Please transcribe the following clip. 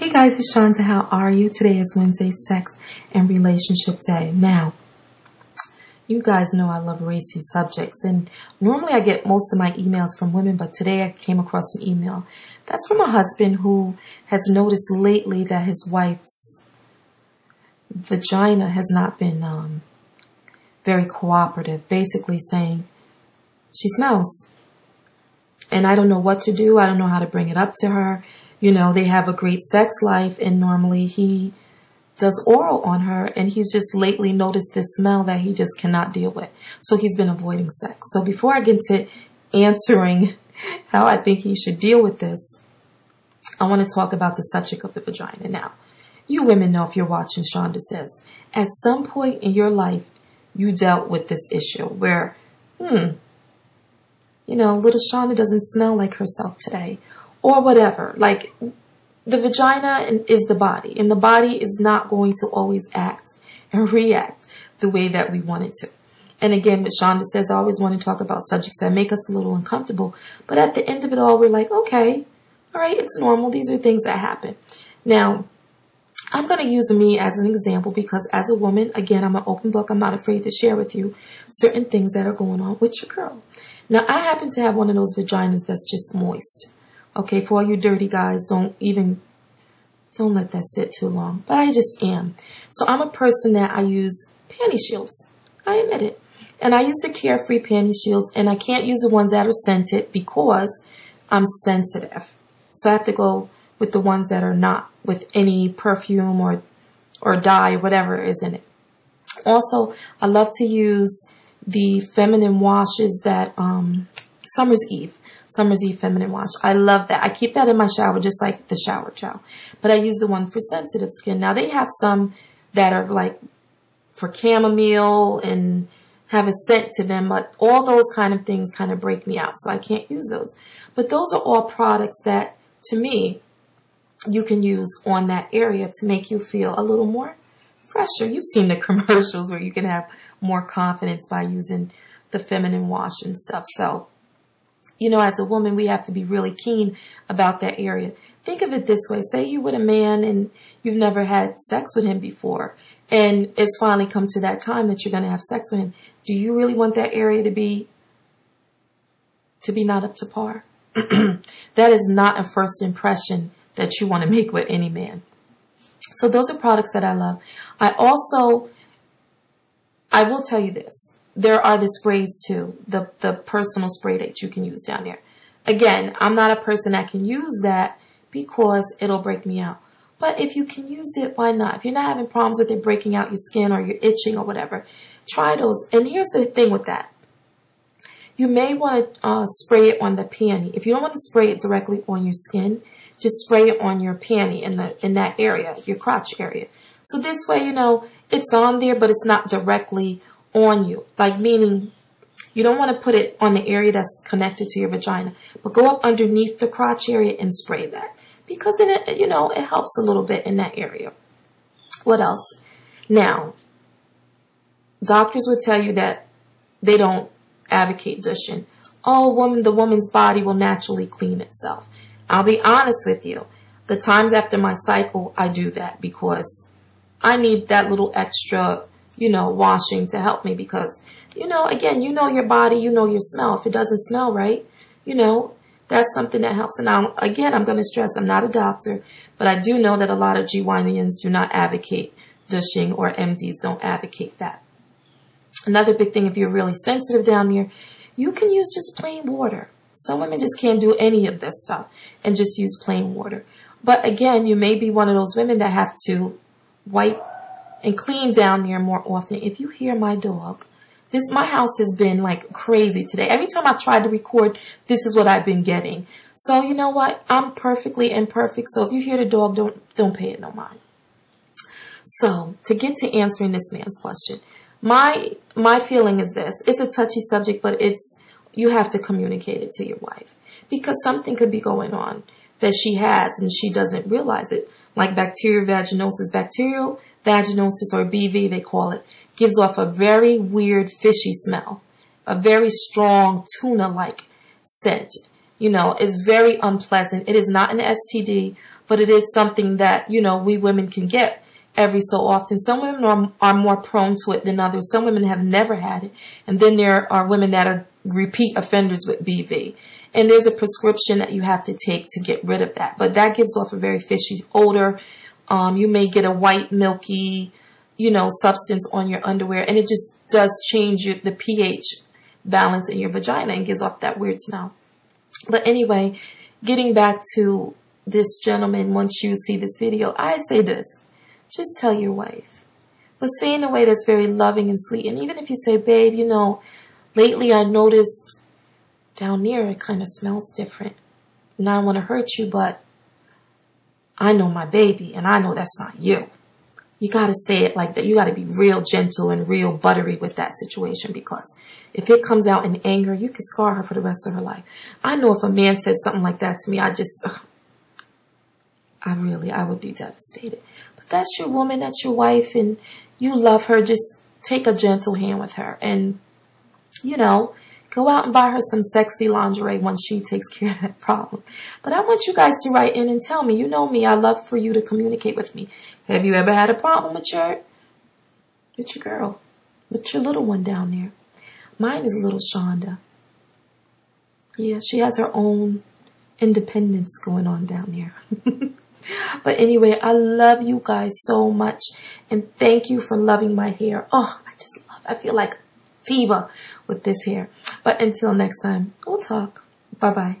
Hey guys, it's Shanta. How are you? Today is Wednesday, Sex and Relationship Day. Now, you guys know I love racy subjects, and normally I get most of my emails from women, but today I came across an email that's from a husband who has noticed lately that his wife's vagina has not been very cooperative, basically saying she smells. And I don't know what to do. I don't know how to bring it up to her. You know, they have a great sex life, and normally he does oral on her, and he's just lately noticed this smell that he just cannot deal with. So he's been avoiding sex. So before I get to answering how I think he should deal with this, I want to talk about the subject of the vagina. Now, you women know, if you're watching Shonda Says, at some point in your life, you dealt with this issue where, little Shonda doesn't smell like herself today. Or whatever. Like, the vagina is the body, and the body is not going to always act and react the way that we want it to. And again, what Shonda Says, I always want to talk about subjects that make us a little uncomfortable. But at the end of it all, we're like, okay, all right, it's normal. These are things that happen. Now, I'm going to use me as an example because as a woman, again, I'm an open book. I'm not afraid to share with you certain things that are going on with your girl. Now, I happen to have one of those vaginas that's just moist. Okay, for all you dirty guys, don't let that sit too long. But I just am. So I'm a person that I use panty shields. I admit it. And I use the Carefree panty shields, and I can't use the ones that are scented because I'm sensitive. So I have to go with the ones that are not with any perfume or dye or whatever is in it. Also, I love to use the feminine washes that Summer's Eve feminine wash. I love that. I keep that in my shower just like the shower gel. But I use the one for sensitive skin. Now they have some that are like for chamomile and have a scent to them, but all those kind of things kind of break me out, so I can't use those. But those are all products that, to me, you can use on that area to make you feel a little more fresher. You've seen the commercials where you can have more confidence by using the feminine wash and stuff. So, as a woman, we have to be really keen about that area. Think of it this way. Say you're with a man and you've never had sex with him before, and it's finally come to that time that you're going to have sex with him. Do you really want that area to be not up to par? That is not a first impression that you want to make with any man. So those are products that I love. I will tell you this. There are the sprays too, the personal spray that you can use down there. Again, I'm not a person that can use that because it'll break me out. But if you can use it, why not? If you're not having problems with it breaking out your skin or you're itching or whatever, try those. And here's the thing with that. You may want to spray it on the panty. If you don't want to spray it directly on your skin, just spray it on your panty in that area, your crotch area. So this way, it's on there, but it's not directly on you. Like, meaning you don't want to put it on the area that's connected to your vagina, but go up underneath the crotch area and spray that, because it helps a little bit in that area. What else? Now, doctors would tell you that they don't advocate douching. Oh, the woman's body will naturally clean itself. I'll be honest with you. The times after my cycle, I do that because I need that little extra washing to help me because, again, your body, your smell. If it doesn't smell right, that's something that helps. And now, again, I'm going to stress, I'm not a doctor, but I do know that a lot of GYNs do not advocate douching, or MDs don't advocate that. Another big thing, if you're really sensitive down there, you can use just plain water. Some women just can't do any of this stuff and just use plain water. But again, you may be one of those women that have to wipe and clean down there more often. If you hear my dog, my house has been like crazy today. Every time I tried to record, this is what I've been getting. So you know what? I'm perfectly imperfect. So if you hear the dog, don't pay it no mind. So to get to answering this man's question, my feeling is this. It's a touchy subject, but you have to communicate it to your wife because something could be going on that she has and she doesn't realize it. Like bacterial vaginosis. Bacterial vaginosis, or BV they call it, gives off a very weird fishy smell, a very strong tuna-like scent. It's very unpleasant. It is not an STD, but it is something that, you know, we women can get every so often. Some women are more prone to it than others. Some women have never had it. And then there are women that are repeat offenders with BV. And there's a prescription that you have to take to get rid of that. But that gives off a very fishy odor. You may get a white, milky, you know, substance on your underwear. And it just does change the pH balance in your vagina and gives off that weird smell. But anyway, getting back to this gentleman, once you see this video, I say this. Just tell your wife. But say in a way that's very loving and sweet. And even if you say, babe, you know, lately I noticed down there it kind of smells different. And I don't want to hurt you, but I know my baby and I know that's not you. You got to say it like that. You got to be real gentle and real buttery with that situation, because if it comes out in anger, you can scar her for the rest of her life. I know if a man said something like that to me, I would be devastated. But that's your woman, that's your wife, and you love her. Just take a gentle hand with her and, you know, go out and buy her some sexy lingerie once she takes care of that problem. But I want you guys to write in and tell me. You know me, I love for you to communicate with me. Have you ever had a problem with your girl, with your little one down there? Mine is little Shonda. Yeah, she has her own independence going on down there. But anyway, I love you guys so much. And thank you for loving my hair. Oh, I feel like a diva with this hair. But until next time, we'll talk. Bye-bye.